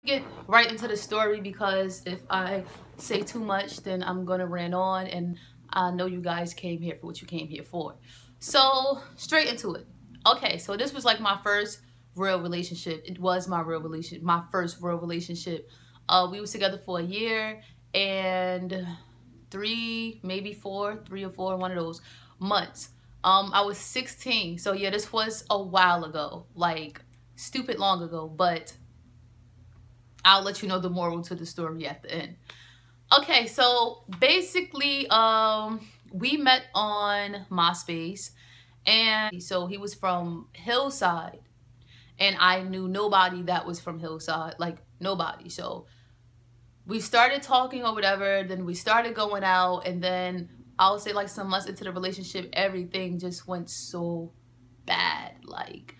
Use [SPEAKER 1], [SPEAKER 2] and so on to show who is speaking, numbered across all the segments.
[SPEAKER 1] Get right into the story because if I say too much, then I'm gonna rant on, and I know you guys came here for what you came here for. So straight into it. Okay, so this was like my first real relationship. It was my real relationship, my first real relationship. We was together for a year and maybe 3 or 4, one of those months. I was 16, so yeah, this was a while ago, like stupid long ago, but I'll let you know the moral to the story at the end. Okay, so basically, we met on MySpace, and so he was from Hillside, and I knew nobody that was from Hillside, like nobody. So we started talking or whatever, then we started going out, and then I'll say like some months into the relationship, everything just went so bad, like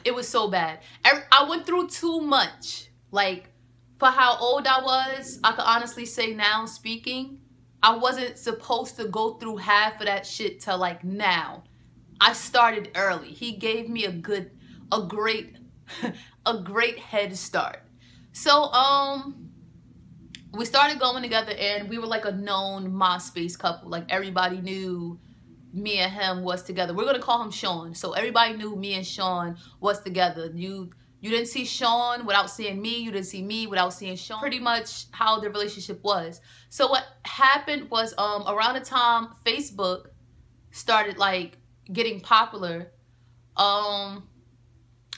[SPEAKER 1] it was so bad. I went through too much. Like, for how old I was, I could honestly say now speaking, I wasn't supposed to go through half of that shit till like now. I started early. He gave me a great a great head start. So we started going together, and we were like a known MySpace couple. Like, everybody knew me and him was together. We're gonna call him Sean. So everybody knew me and Sean was together. You didn't see Sean without seeing me. You didn't see me without seeing Sean. Pretty much how the relationship was. So what happened was around the time Facebook started like getting popular, I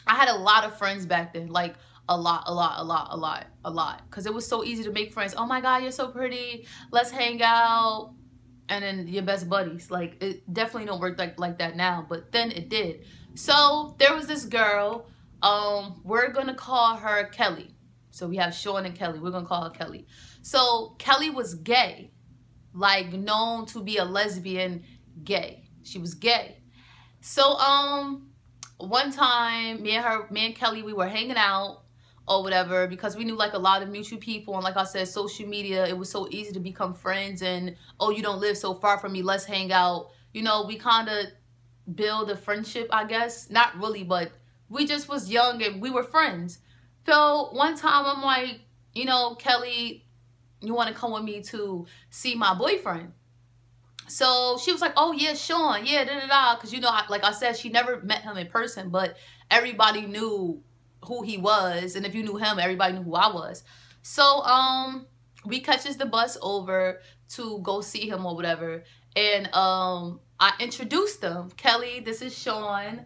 [SPEAKER 1] had a lot of friends back then. Like a lot. Because it was so easy to make friends. Oh my God, you're so pretty. Let's hang out. And then your best buddies. Like, it definitely don't work like that now, but then it did. So there was this girl, we're gonna call her Kelly. So we have Sean and Kelly. We're gonna call her Kelly. So Kelly was gay, like known to be a lesbian, gay. She was gay. So one time me and Kelly, we were hanging out or whatever, because we knew like a lot of mutual people, and like I said, social media, it was so easy to become friends. And oh, you don't live so far from me, let's hang out. You know, we kind of build a friendship, I guess. Not really, but we just was young and we were friends. So one time I'm like, you know, Kelly, you want to come with me to see my boyfriend? So she was like, oh yeah, Sean, yeah, because you know, like I said, she never met him in person, but everybody knew who he was, and if you knew him, everybody knew who I was. So we catches the bus over to go see him or whatever, and I introduced them. Kelly, this is Sean.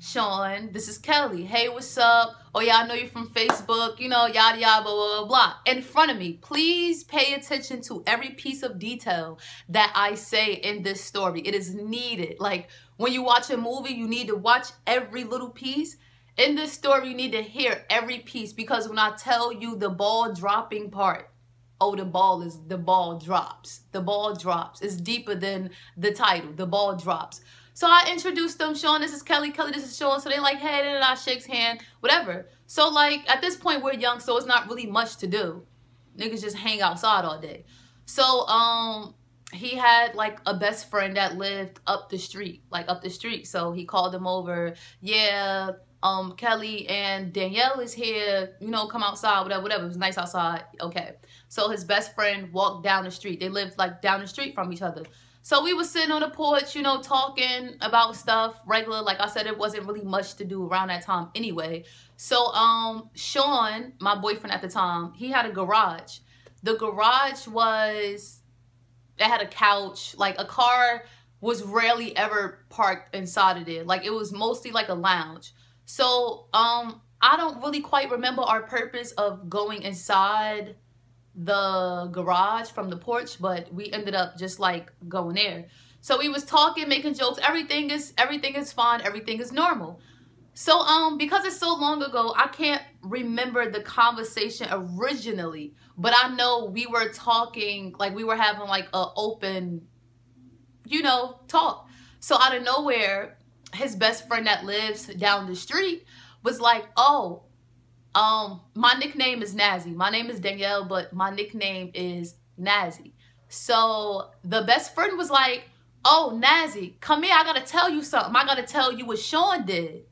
[SPEAKER 1] Sean, this is Kelly. Hey, what's up? Oh yeah, I know you're from Facebook, you know, yada yada, blah blah blah. In front of me. Please pay attention to every piece of detail that I say in this story. It is needed. Like, when you watch a movie, you need to watch every little piece. In this story, you need to hear every piece, because when I tell you the ball dropping part, oh, the ball drops. The ball drops. It's deeper than the title. The ball drops. So I introduced them. Sean, this is Kelly. Kelly, this is Sean. So they like, hey, then I shakes hand, whatever. So like, at this point, we're young, so it's not really much to do. Niggas just hang outside all day. So he had like a best friend that lived up the street, So he called him over. Yeah, Kelly and Danielle is here, you know, come outside, whatever. It was nice outside. Okay. So his best friend walked down the street. They lived like down the street from each other. So we were sitting on the porch, you know, talking about stuff regular. Like I said, it wasn't really much to do around that time anyway. So Sean, my boyfriend at the time, he had a garage. The garage it had a couch. Like, a car was rarely ever parked inside of there. Like, it was mostly like a lounge. So I don't really quite remember our purpose of going inside the garage from the porch, but we ended up just like going there. So we was talking, making jokes. Everything is fine. Everything is normal. So because it's so long ago, I can't remember the conversation originally, but I know we were talking, like we were having like a open, you know, talk. So out of nowhere, his best friend that lives down the street was like, oh, my nickname is Nazi. My name is Danielle, but my nickname is Nazi. So the best friend was like, oh, Nazi, come here. I got to tell you something. I got to tell you what Sean did.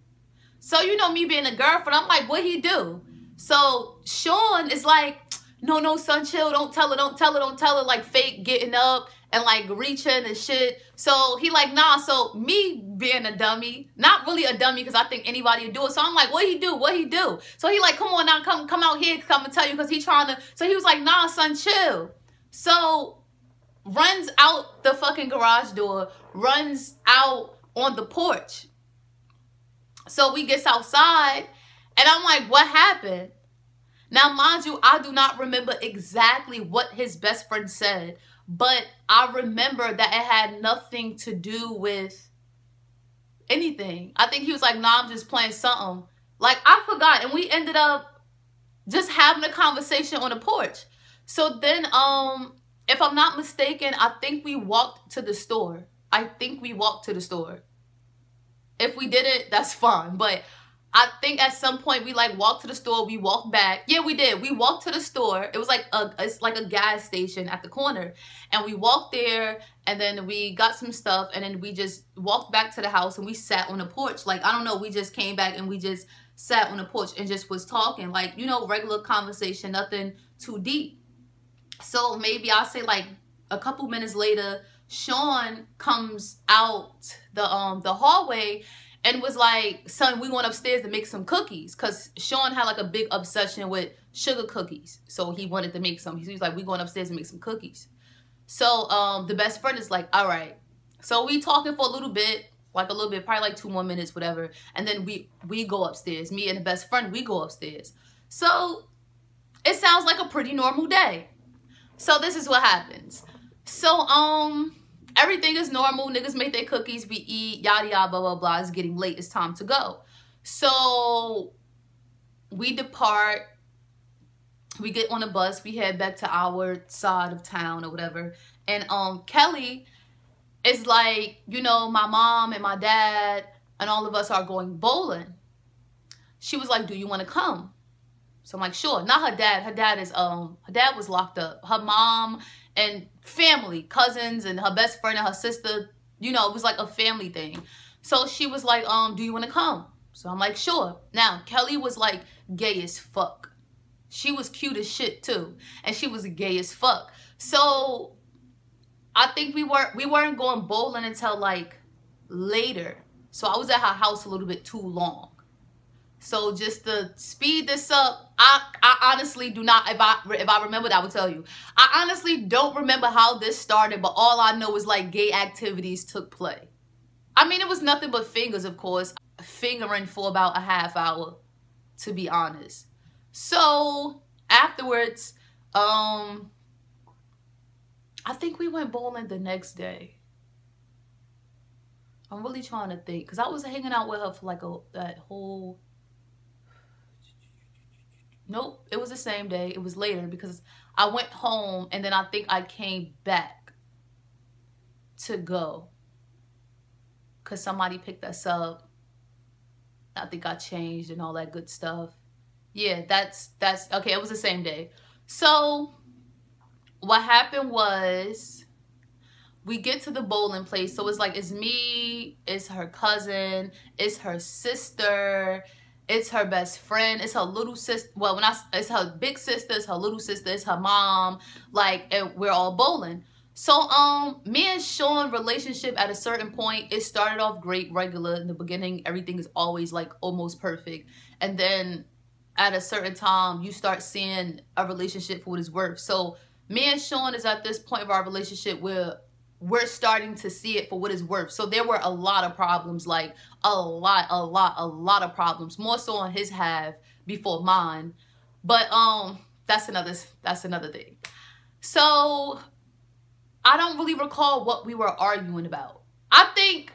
[SPEAKER 1] So, you know, me being a girlfriend, I'm like, what he do? So Sean is like, no, son, chill. Don't tell her. Like fake getting up and like reaching and shit. So he like, nah. So me being a dummy, not really a dummy because I think anybody would do it. So I'm like, what he do? So he like, come on now, come out here, come and tell you because he trying to. So he was like, nah, son, chill. So runs out the fucking garage door, runs out on the porch. So we gets outside and I'm like, what happened? Now, mind you, I do not remember exactly what his best friend said, but I remember that it had nothing to do with anything. I think he was like, nah, I'm just playing something. Like, I forgot. And we ended up just having a conversation on the porch. So then, if I'm not mistaken, I think we walked to the store. If we didn't, that's fine. But I think at some point we like walked to the store. We walked back. Yeah, we did. We walked to the store. It was like it's like a gas station at the corner. And we walked there and then we got some stuff and then we just walked back to the house and we sat on the porch. Like, I don't know. We just came back and we just sat on the porch and just was talking. Like, you know, regular conversation, nothing too deep. So maybe I'll say like a couple minutes later, Sean comes out the hallway and was like, son, we going upstairs to make some cookies. Because Sean had like a big obsession with sugar cookies. So he wanted to make some. He was like, we going upstairs to make some cookies. So the best friend is like, all right. So we talking for a little bit, probably like 2 more minutes, whatever. And then we go upstairs. Me and the best friend, we go upstairs. So it sounds like a pretty normal day. So this is what happens. So, everything is normal. Niggas make their cookies. We eat. Yada, yada, blah, blah, blah. It's getting late. It's time to go. So, we depart. We get on a bus. We head back to our side of town or whatever. And, Kelly is like, you know, my mom and my dad and all of us are going bowling. She was like, do you want to come? So I'm like, sure. Not her dad. Her dad was locked up. Her mom and family, cousins and her best friend and her sister, you know, it was like a family thing. So she was like, do you want to come? So I'm like, sure. Now, Kelly was like gay as fuck. She was cute as shit too. And she was gay as fuck. So I think we weren't going bowling until like later. So I was at her house a little bit too long. So just to speed this up, I honestly do not, if I remembered, I would tell you. I honestly don't remember how this started, but all I know is like gay activities took play. I mean, it was nothing but fingers, of course. Fingering for about a half hour, to be honest. So afterwards, I think we went bowling the next day. I'm really trying to think, because I was hanging out with her for like that whole... Nope, it was the same day. It was later because I went home and then I think I came back to go because somebody picked us up. I think I changed and all that good stuff. Yeah, that's okay. It was the same day. So what happened was we get to the bowling place. So it's like, it's me, it's her cousin, it's her sister, it's her best friend, it's her little sister. Well, it's her big sister, it's her little sister, it's her mom. Like, and we're all bowling. So, me and Sean relationship at a certain point, it started off great, regular. In the beginning, everything is always like almost perfect. And then at a certain time, you start seeing a relationship for what it's worth. So me and Sean is at this point of our relationship where we're starting to see it for what it's worth. So there were a lot of problems, like a lot of problems, more so on his half before mine. But that's another thing. So I don't really recall what we were arguing about. I think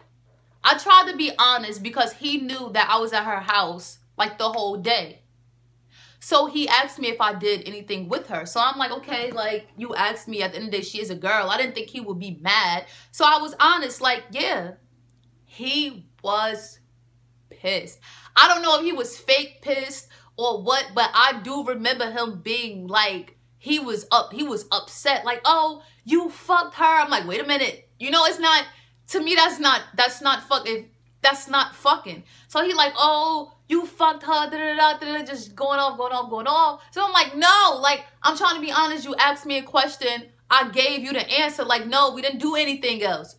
[SPEAKER 1] I tried to be honest because he knew that I was at her house like the whole day. So he asked me if I did anything with her. So I'm like, okay, like, you asked me, at the end of the day, she is a girl. I didn't think he would be mad. So I was honest, like, yeah, he was pissed. I don't know if he was fake pissed or what, but I do remember him being like, he was upset. Like, oh, you fucked her. I'm like, wait a minute. You know, it's not, to me, that's not fucking. So he like, oh, you fucked her, just going off. So I'm like, no, like, I'm trying to be honest. You asked me a question. I gave you the answer. Like, no, we didn't do anything else.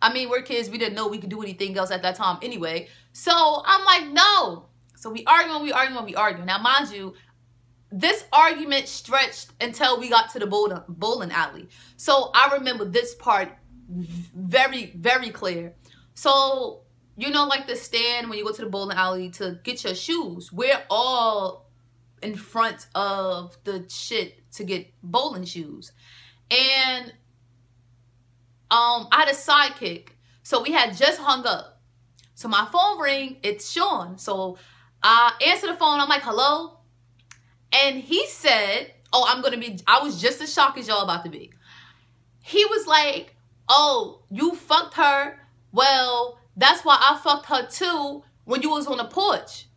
[SPEAKER 1] I mean, we're kids. We didn't know we could do anything else at that time anyway. So I'm like, no. So we arguing. Now, mind you, this argument stretched until we got to the bowling alley. So I remember this part very, very clear. So, you know, like the stand when you go to the bowling alley to get your shoes. We're all in front of the shit to get bowling shoes. And I had a sidekick. So we had just hung up. So my phone ring, it's Sean. So I answer the phone. I'm like, hello? And he said, oh, I was just as shocked as y'all about to be. He was like, oh, you fucked her? Well, that's why I fucked her too when you was on the porch.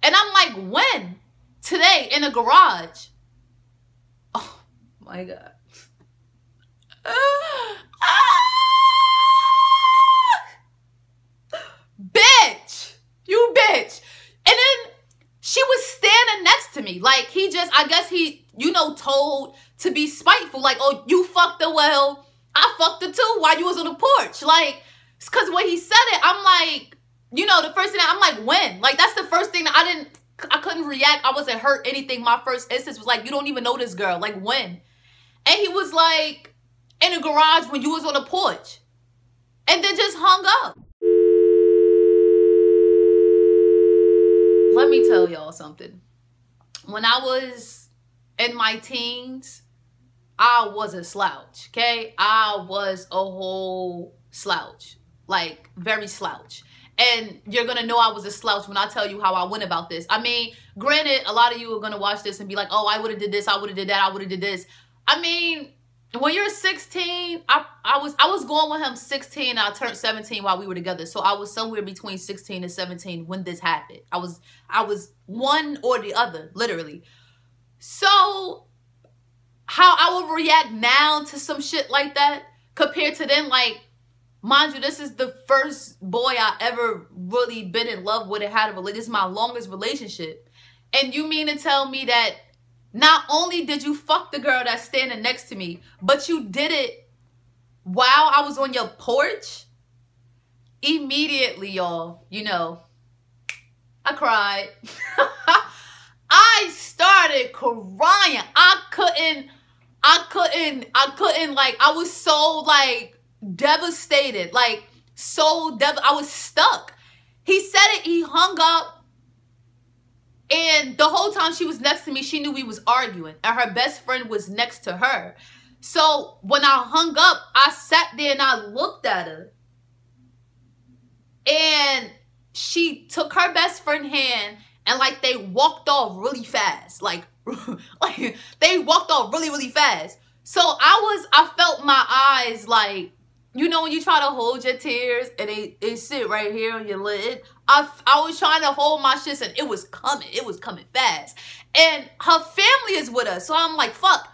[SPEAKER 1] And I'm like, when? Today in the garage. Oh my God. Bitch, you bitch. And then she was standing next to me. Like, I guess he, you know, told to be spiteful. Like, oh, you fucked her, well, I fucked her too while you was on the porch. Like, because when he said it, I'm like, you know, the first thing I'm like, when? Like, that's the first thing that I couldn't react. I wasn't hurt anything. My first instance was like, you don't even know this girl. Like, when? And he was like, in the garage when you was on the porch. And then just hung up. Let me tell y'all something. When I was in my teens, I was a slouch, okay? I was a whole slouch. Like, very slouch. And you're going to know I was a slouch when I tell you how I went about this. I mean, granted, a lot of you are going to watch this and be like, oh, I would have did this, I would have did that, I would have did this. I mean, when you're 16, I was going with him 16 and I turned 17 while we were together. So I was somewhere between 16 and 17 when this happened. I was one or the other, literally. So how I would react now to some shit like that compared to then, like, mind you, this is the first boy I ever really been in love with and had a relationship. This is my longest relationship. And you mean to tell me that not only did you fuck the girl that's standing next to me, but you did it while I was on your porch? Immediately, y'all, you know, I cried. I started crying. I couldn't, like, I was so, like, devastated. Like, I was stuck. He said it, he hung up. And the whole time she was next to me, she knew we was arguing. And her best friend was next to her. So when I hung up, I sat there and I looked at her. And she took her best friend's hand and, like, they walked off really fast. Like they walked off really, really fast. So I felt my eyes, like, you know when you try to hold your tears and they sit right here on your lid? I was trying to hold my shit and it was coming. It was coming fast. And her family is with us. So I'm like, fuck.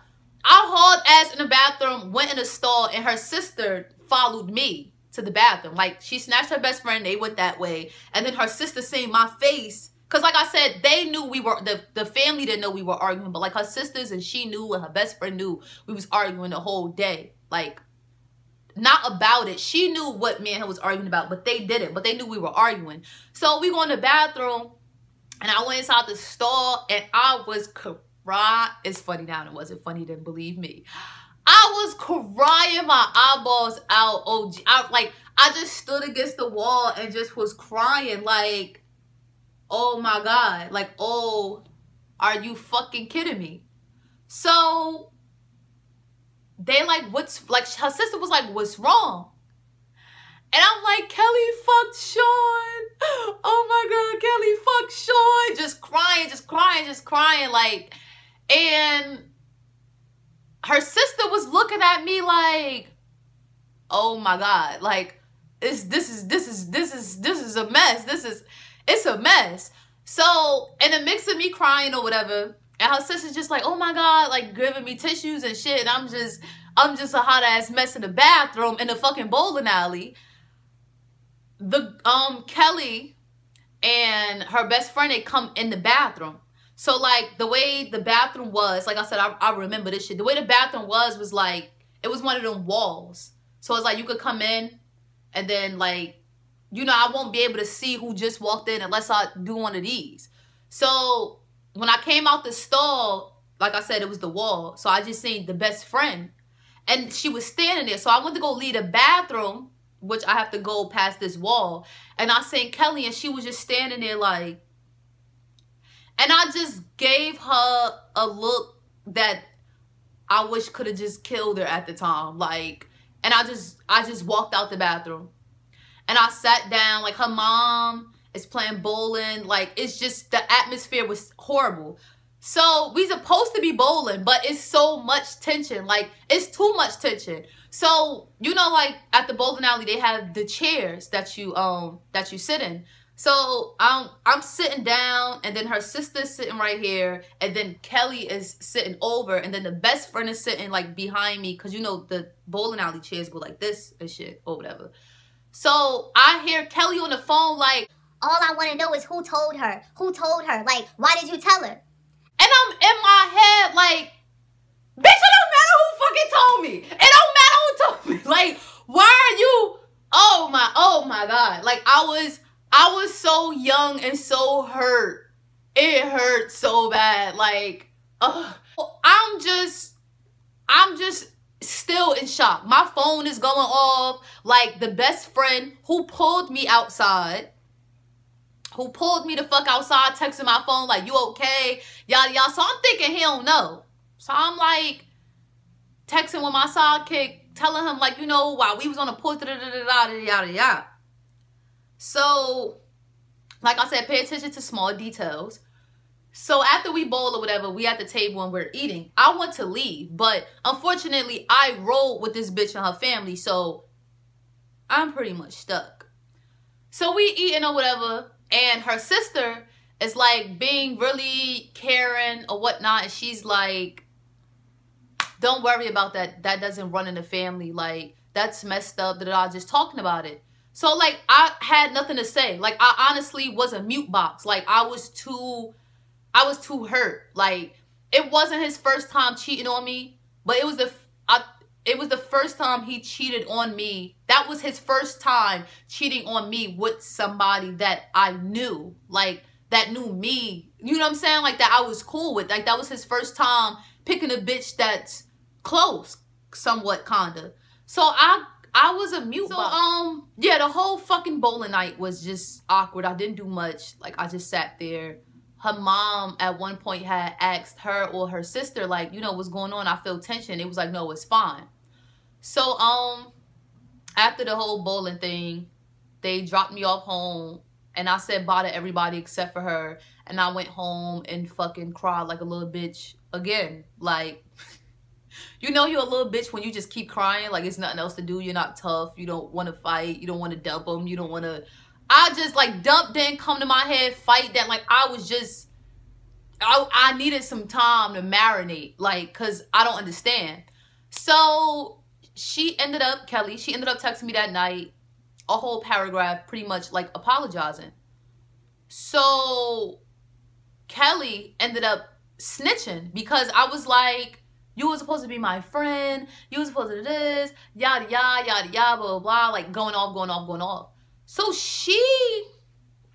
[SPEAKER 1] I hauled ass in the bathroom, went in the stall, and her sister followed me to the bathroom. Like, she snatched her best friend. They went that way. And then her sister seen my face. Because, like I said, they knew we were, the family didn't know we were arguing. But, like, her sisters and she knew and her best friend knew we was arguing the whole day. Like, not about it. She knew what me and him was arguing about, but they didn't. But they knew we were arguing. So we go in the bathroom, and I went inside the stall, and I was crying. It's funny now. It wasn't funny, then believe me. I was crying my eyeballs out. OG. I just stood against the wall and just was crying. Like, oh my God. Like, oh, are you fucking kidding me? So they like, her sister was like, what's wrong? And I'm like, Kelly fucked Sean. Oh my God, Kelly fucked Sean. Just crying. Like, and her sister was looking at me like, oh my God, like, this is a mess. It's a mess. So in the mix of me crying or whatever, and her sister's just like, oh my God, like giving me tissues and shit. And I'm just a hot ass mess in the bathroom in the fucking bowling alley. The Kelly and her best friend, they come in the bathroom. So, like, the way the bathroom was, like I said, I remember this shit. The way the bathroom was like, it was one of them walls. So, it's like you could come in and then, like, you know, I won't be able to see who just walked in unless I do one of these. So, when I came out the stall, like I said, it was the wall. So, I just seen the best friend. And she was standing there. So, I went to go leave the bathroom, which I have to go past this wall. And I seen Kelly, and she was just standing there like... And I just gave her a look that I wish could have just killed her at the time. Like, and I just walked out the bathroom. And I sat down, like, her mom is playing bowling. Like, it's just, the atmosphere was horrible. So, we supposed to be bowling, but it's so much tension. Like, it's too much tension. So, you know, like, at the bowling alley, they have the chairs that you sit in. So, I'm sitting down, and then her sister's sitting right here, and then Kelly is sitting over, and then the best friend is sitting, like, behind me, because, you know, the bowling alley chairs go like this and shit, or whatever. So, I hear Kelly on the phone, like,
[SPEAKER 2] all I want to know is who told her? Who told her? Like, why did you tell her?
[SPEAKER 1] And I'm in my head, like, bitch, it don't matter who fucking told me. It don't matter who told me. Like, why are you, oh my God. Like, I was so young and so hurt. It hurt so bad. Like, I'm just still in shock. My phone is going off. Like, the best friend who pulled me outside, who pulled me the fuck outside, texting my phone like, you okay? Yada, yada. So I'm thinking he don't know. So I'm like, texting with my sidekick, telling him like, you know, while we was on the porch, yada, yada, yada. So, like I said, pay attention to small details. So after we bowl or whatever, we at the table and we're eating. I want to leave, but unfortunately, I rolled with this bitch and her family, so I'm pretty much stuck. So we eating or whatever, and her sister is like being really caring or whatnot, and she's like, don't worry about that. That doesn't run in the family. Like, that's messed up. Just talking about it. So, like, I had nothing to say. Like, I honestly was a mute box. Like, I was too hurt. Like, it wasn't his first time cheating on me, but it was the first time he cheated on me. That was his first time cheating on me with somebody that I knew. Like, that knew me. You know what I'm saying? Like, that I was cool with. Like, that was his first time picking a bitch that's close, somewhat, kinda. So, I was a mute. So, yeah, the whole fucking bowling night was just awkward. I didn't do much. Like, I just sat there. Her mom at one point had asked her or her sister, like, you know, what's going on? I feel tension. It was like, no, it's fine. So, after the whole bowling thing, they dropped me off home, and I said bye to everybody except for her, and I went home and fucking cried like a little bitch again. Like, you know you're a little bitch when you just keep crying, like it's nothing else to do. You're not tough. You don't want to fight. You don't want to dump them. You don't want to... I just, like, dump didn't come to my head. Fight that, like, I was just... I needed some time to marinate, like, because I don't understand. So, Kelly, she ended up texting me that night, a whole paragraph, pretty much, like, apologizing. So, Kelly ended up snitching because I was like, you were supposed to be my friend. You were supposed to do this, yada, yada, yada, yada, blah, blah, blah, like, going off. So she,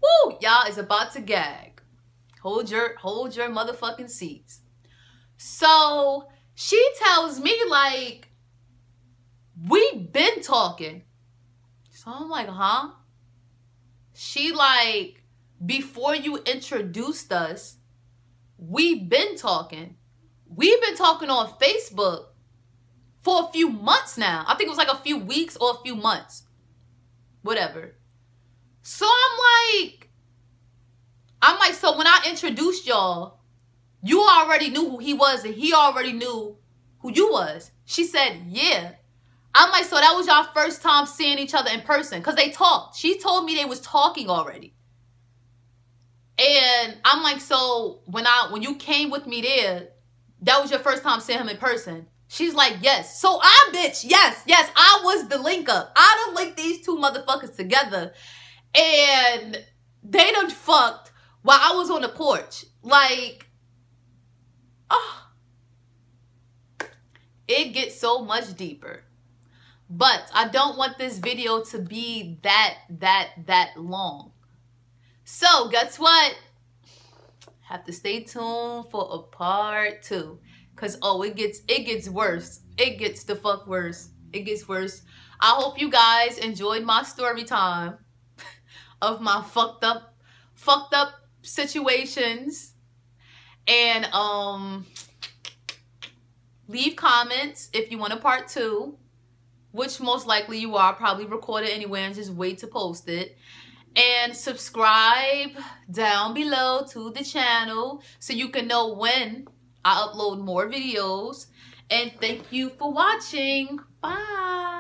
[SPEAKER 1] woo, y'all is about to gag. Hold your motherfucking seats. So she tells me, like, we been talking. So I'm like, huh? She like, before you introduced us, we been talking. We've been talking on Facebook for a few months now. I think it was like a few weeks or a few months. Whatever. So I'm like, so when I introduced y'all, you already knew who he was and he already knew who you was. She said, yeah. I'm like, so that was y'all first time seeing each other in person? Because they talked. She told me they was talking already. And I'm like, so when you came with me there, that was your first time seeing him in person? She's like, yes. So yes, I was the link up. I done linked these two motherfuckers together. And They done fucked while I was on the porch. Like, oh, it gets so much deeper. But I don't want this video to be that long. So guess what? Have to stay tuned for a part 2. Cause oh, it gets worse. It gets the fuck worse. It gets worse. I hope you guys enjoyed my story time of my fucked up situations. And leave comments if you want a part 2, which most likely you are. Probably record it anyway and just wait to post it. And subscribe down below to the channel so you can know when I upload more videos. And thank you for watching. Bye.